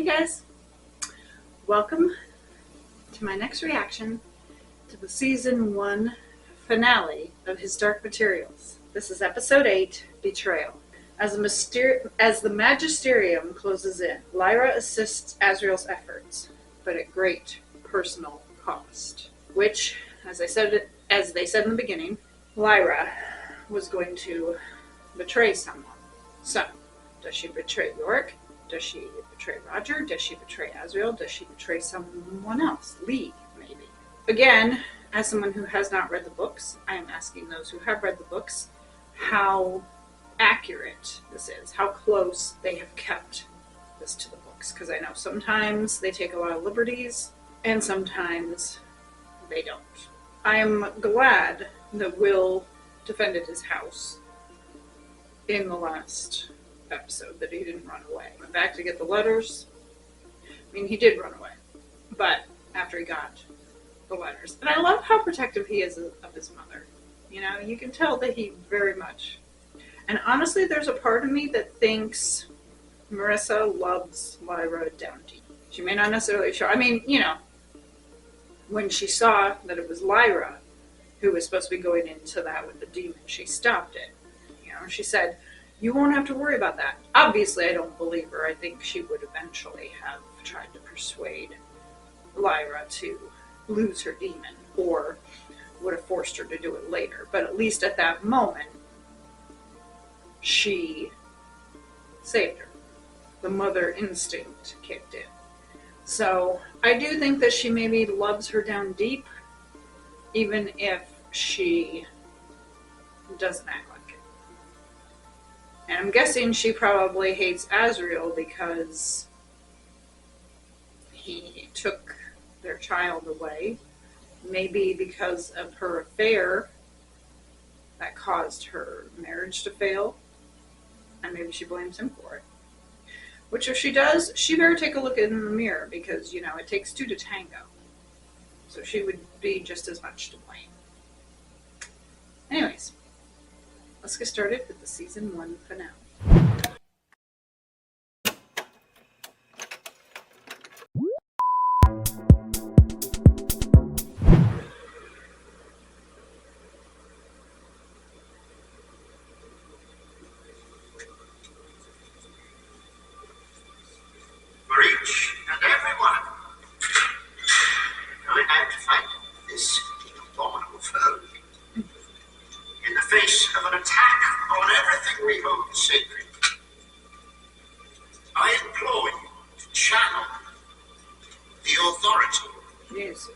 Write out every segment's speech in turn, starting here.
guys, welcome to my next reaction to the season 1 finale of His Dark Materials. This is episode 8, Betrayal. As the Magisterium closes in, Lyra assists Azriel's efforts, but at great personal cost. Which, as they said in the beginning, Lyra was going to betray someone. So, does she betray Yorick? Does she betray Roger? Does she betray Azriel? Does she betray someone else? Lee, maybe. Again, as someone who has not read the books, I am asking those who have read the books how accurate this is, how close they have kept this to the books. Because I know sometimes they take a lot of liberties, and sometimes they don't. I am glad that Will defended his house in the last episode, that he didn't run away. Went back to get the letters. I mean, he did run away, but after he got the letters. And I love how protective he is of his mother. You know, you can tell that he very much. And honestly, there's a part of me that thinks Marissa loves Lyra down deep. She may not necessarily show. I mean, you know, when she saw that it was Lyra who was supposed to be going into that with the demon, she stopped it. You know, she said, "You won't have to worry about that." Obviously, I don't believe her. I think she would eventually have tried to persuade Lyra to lose her demon, or would have forced her to do it later. But at least at that moment, she saved her. The mother instinct kicked in. So I do think that she maybe loves her down deep, even if she doesn't act like it. And I'm guessing she probably hates Azriel because he took their child away. Maybe because of her affair that caused her marriage to fail. And maybe she blames him for it. Which if she does, she better take a look in the mirror, because, you know, it takes two to tango. So she would be just as much to blame. Anyways, let's get started with the season 1 finale. Sacred. I implore you to channel the authority Yes.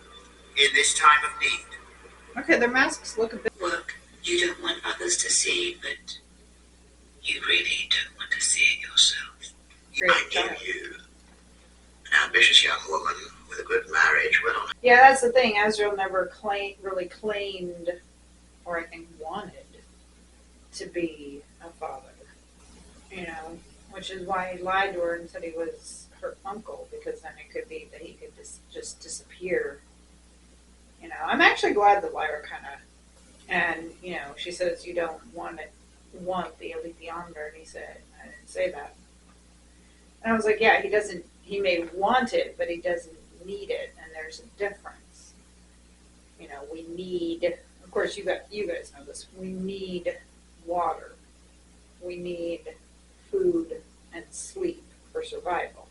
in this time of need. Okay, their masks look a bit... Work you don't want others to see, but you really don't want to see it yourself. I knew you, an ambitious young woman with a good marriage, went on. Yeah, that's the thing. Azriel never really claimed, or I think wanted, to be a father. You know, which is why he lied to her and said he was her uncle, because then it could be that he could just disappear. You know, I'm actually glad that Lyra kind of, and, you know, she says you don't want the elite yonder, and he said, I didn't say that. And I was like, yeah, he may want it, but he doesn't need it, and there's a difference. You know, we need, of course, you guys know this, we need water. We need food and sleep for survival.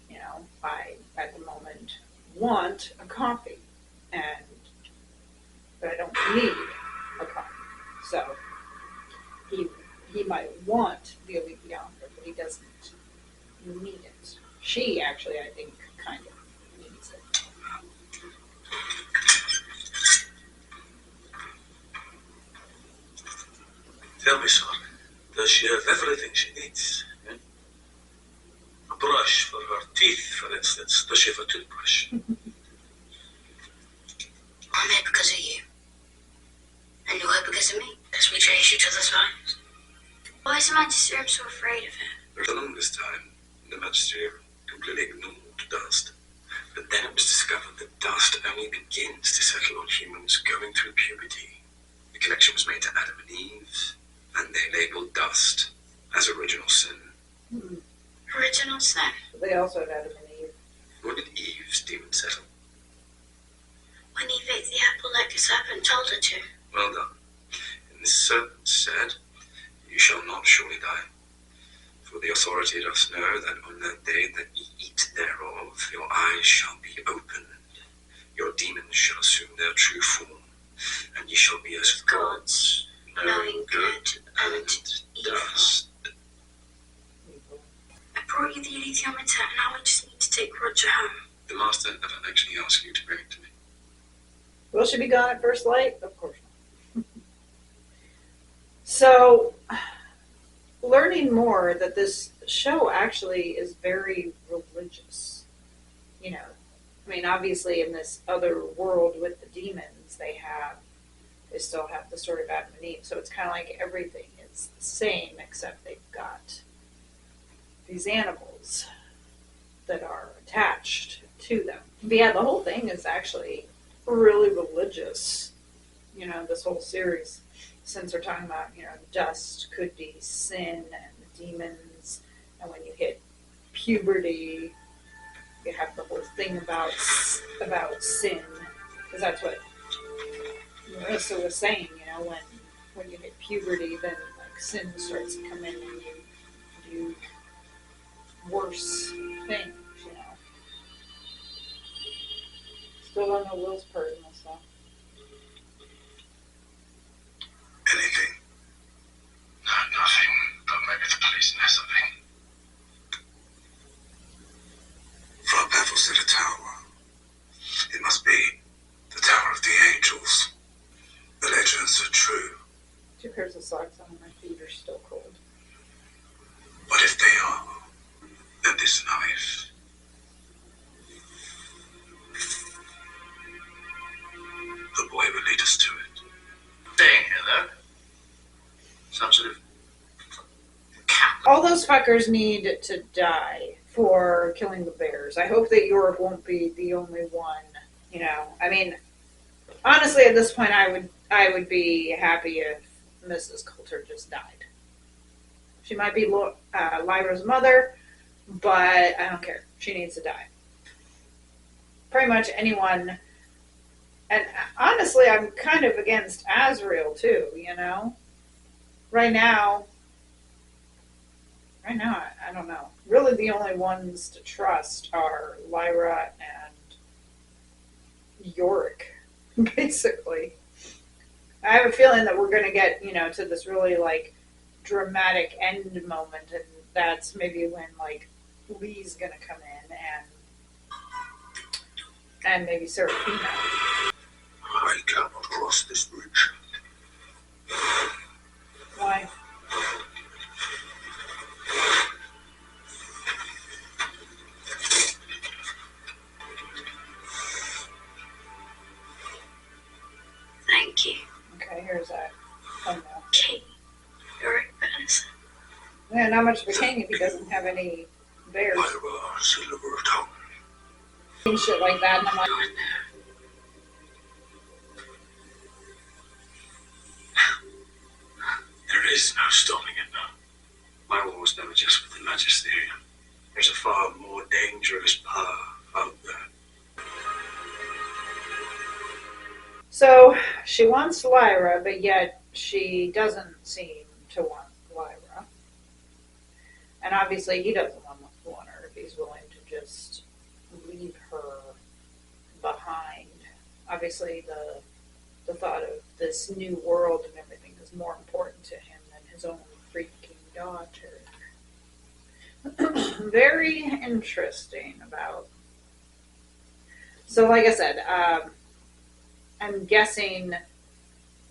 You know, I, at the moment, want a coffee, but I don't need a coffee. So, he might want the elite yonder, but he doesn't need it. She actually, I think, kind of needs it. Tell me, son, does she have everything she needs? A brush for her teeth, for instance. Does she have a toothbrush? I'm here because of you. And you're here because of me. Because we change each other's lives. Why is the Magisterium so afraid of it? For the longest time, the Magisterium completely ignored dust. But then it was discovered that dust only begins to settle on humans going through puberty. The connection was made to Adam and Eve, and they labeled dust as original sin. Original sin. They also had Adam and Eve. What did Eve's demon settle? When Eve ate the apple like the serpent told her to. Well done. And the serpent said, "You shall not surely die. For the authority doth know that on that day that ye eat thereof, your eyes shall be opened. Your demons shall assume their true form, and ye shall be as gods, knowing good and dust." I brought you the alethiometer, and now I just need to take Roger home. The master never actually asked you to bring it to me. Will she be gone at first light? Of course not. So, learning more that this show actually is very religious. You know, I mean, obviously in this other world with the demons, they still have the story of Adam and Eve. So it's kind of like everything is the same, except they've got these animals that are attached to them. But yeah, the whole thing is actually really religious. You know, this whole series, since they're talking about, you know, dust could be sin and the demons, and when you hit puberty, you have the whole thing about sin, because that's what Marissa was saying. You know, when you hit puberty, then like sin starts to come in, and you do worse things. You know, still don't know Will's part in this stuff. Anything? No, nothing. But maybe the police know something. Frog baffles at a tower. It must be the Tower of the Angels. The legends are true. 2 pairs of socks on, my feet are still cold. But if they are, then this knife. The boy will lead us to it. Staying here, though. Some sort of camp. All those fuckers need to die for killing the bears. I hope that York won't be the only one. You know, I mean, honestly, at this point, I would be happy if Mrs. Coulter just died. She might be Lyra's mother, but I don't care. She needs to die. Pretty much anyone. And honestly, I'm kind of against Azrael too, you know? Right now, I don't know. Really the only ones to trust are Lyra and Yorick, basically. I have a feeling that we're going to get, you know, to this really, like, dramatic end moment, and that's maybe when, like, Lee's going to come in, and maybe Serafina. I cannot cross this bridge. Why? Thank you. Okay, here's that thumbnail. King. You're a benison. Yeah, not much of a king if he doesn't have any bears Lyra, silver tongue. and shit like that, and I'm like, There is no stopping it now. My war was never just with the Magisterium. There's a far more dangerous power out there. so she wants Lyra, but yet she doesn't seem to want Lyra. And obviously he doesn't want her if he's willing to just leave her behind. Obviously the thought of this new world and everything is more important to him than his own freaking daughter. Very interesting about. So like I said, I'm guessing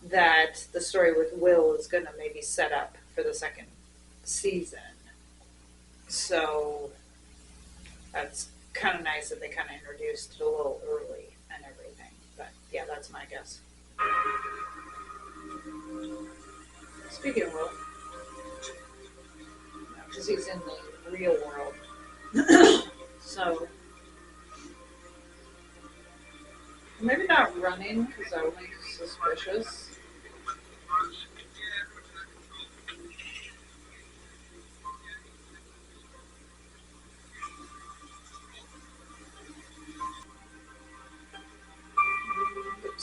that the story with Will is going to maybe set up for the second season. So that's kind of nice that they kind of introduced it a little early and everything. But yeah, that's my guess. Speaking of Will, because he's in the real world. So maybe not running, because that would make suspicious.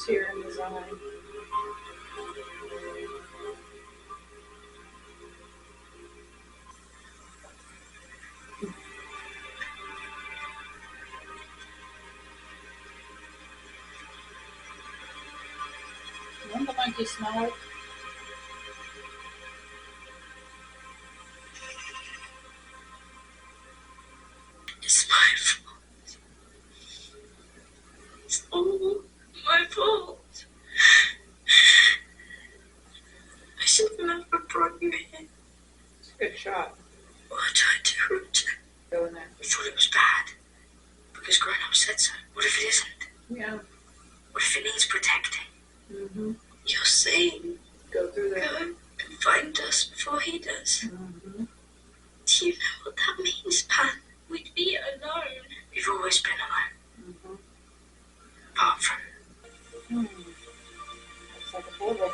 tear in his eye. Wouldn't the monkey smell it? It's my fault. It's all my fault. I should have never brought you here. It's a good shot. Well, I tried to hurt you. Go in there. I thought it was bad. Because grown-up said so. What if it isn't? Yeah. What if it needs protecting? Mm-hmm. You're saying Go through there. go and find us before he does. Mm-hmm. Do you know what that means, Pan? We'd be alone. We've always been alone. Mm-hmm. Apart from... Looks like a portal.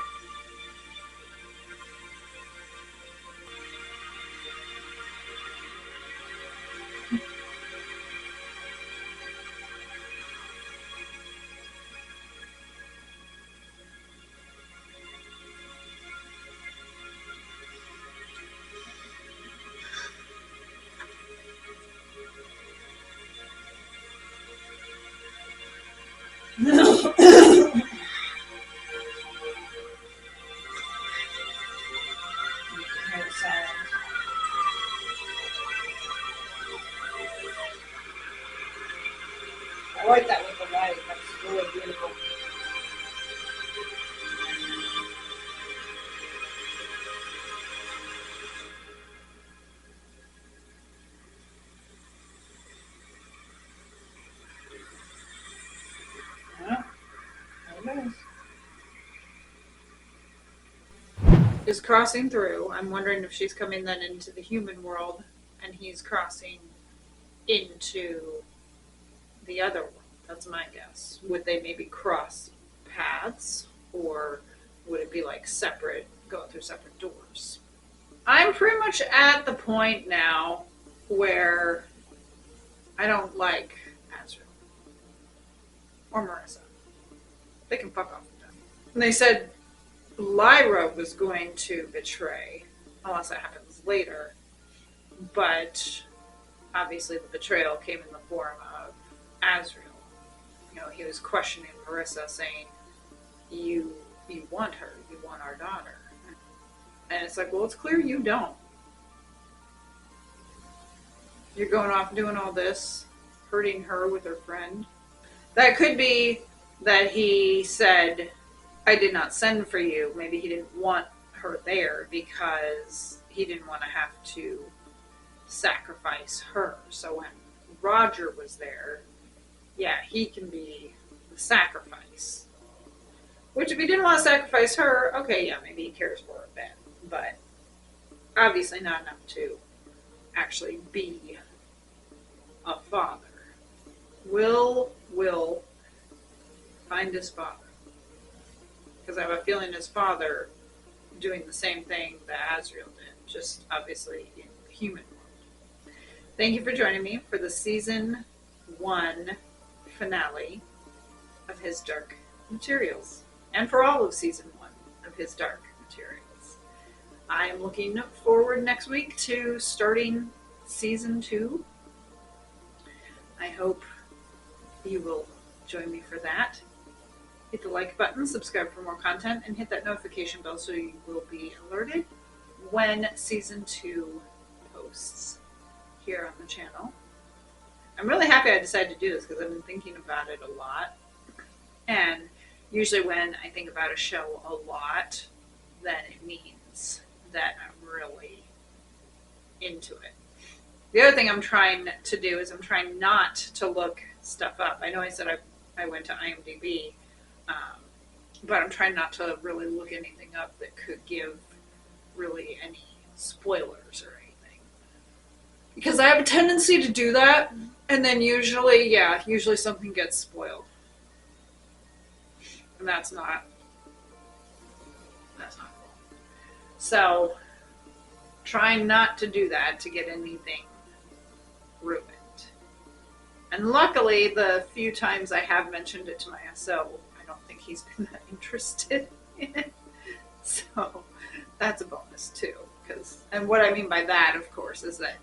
I like that with the light. That's really beautiful. Yeah, there it is crossing through. I'm wondering if she's coming then into the human world and he's crossing into the other world. That's my guess. Would they maybe cross paths, or would it be like separate, going through separate doors? I'm pretty much at the point now where I don't like Azrael or Marissa. They can fuck off with them. And they said Lyra was going to betray, unless that happens later. But obviously the betrayal came in the form of Azrael. You know, he was questioning Marissa, saying, you want her, you want our daughter. And it's like, well, it's clear you don't. You're going off doing all this, hurting her with her friend. That could be that he said, I did not send for you. Maybe he didn't want her there because he didn't want to have to sacrifice her. So when Roger was there, yeah, he can be the sacrifice. Which if he didn't want to sacrifice her, okay, yeah, maybe he cares for her then. But obviously not enough to actually be a father. Will find his father. Because I have a feeling his father doing the same thing that Azrael did, just obviously in the human world. Thank you for joining me for the season 1 finale of his Dark Materials, and for all of season 1 of his Dark Materials. I am looking forward next week to starting season 2. I hope you will join me for that. Hit the like button, subscribe for more content, and hit that notification bell so you will be alerted when season 2 posts here on the channel. I'm really happy I decided to do this because I've been thinking about it a lot. And usually when I think about a show a lot, then it means that I'm really into it. The other thing I'm trying to do is I'm trying not to look stuff up. I know I said I went to IMDb, but I'm trying not to really look anything up that could give really any spoilers or anything. Because I have a tendency to do that, and then usually something gets spoiled. And that's not cool. So, trying not to do that to get anything ruined. And luckily, the few times I have mentioned it to my SO, I don't think he's been that interested in it. So that's a bonus too. And what I mean by that, of course, is that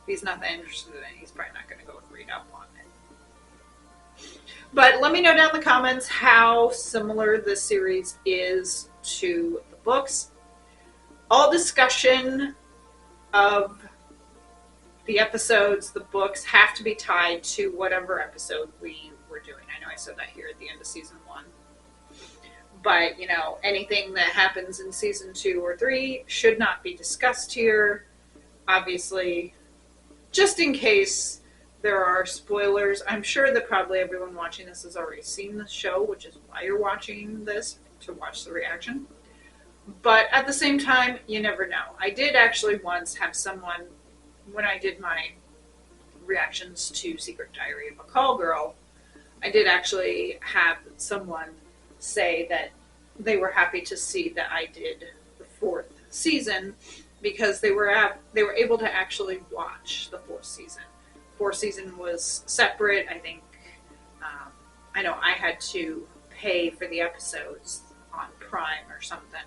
if he's not that interested in it, he's probably not going to go and read up on it. But let me know down in the comments how similar this series is to the books. All discussion of the episodes, the books, have to be tied to whatever episode we were doing. I know I said that here at the end of season 1. But, anything that happens in season 2 or 3 should not be discussed here. Obviously, just in case there are spoilers. I'm sure that probably everyone watching this has already seen the show, which is why you're watching this, to watch the reaction. But at the same time, you never know. I did actually once have someone, when I did my reactions to Secret Diary of a Call Girl, I did actually have someone say that they were happy to see that I did the 4th season because they were able to actually watch the 4th season. 4th season was separate. I think I know I had to pay for the episodes on Prime or something,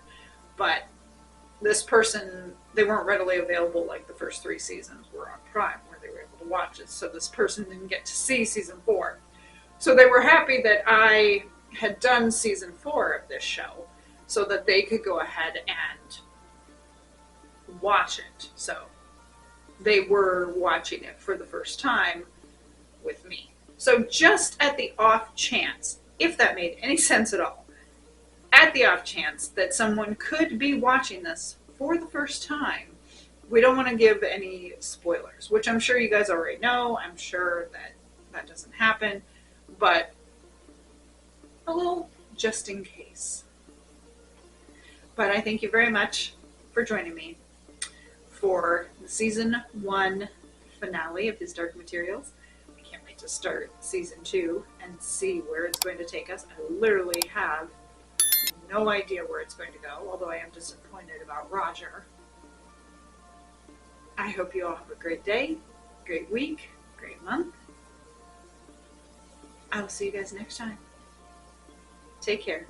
but this person, they weren't readily available like the first 3 seasons were on Prime where they were able to watch it. So this person didn't get to see season 4. So they were happy that I had done season 4 of this show so that they could go ahead and watch it. So they were watching it for the first time with me. So just at the off chance, if that made any sense at all, at the off chance that someone could be watching this for the first time, we don't want to give any spoilers, which I'm sure you guys already know. I'm sure that that doesn't happen, but a little just in case. But I thank you very much for joining me for the season 1 finale of His Dark Materials. I can't wait to start season 2 and see where it's going to take us. I literally have no idea where it's going to go, although I am disappointed about Roger. I hope you all have a great day, great week, great month. I will see you guys next time. Take care.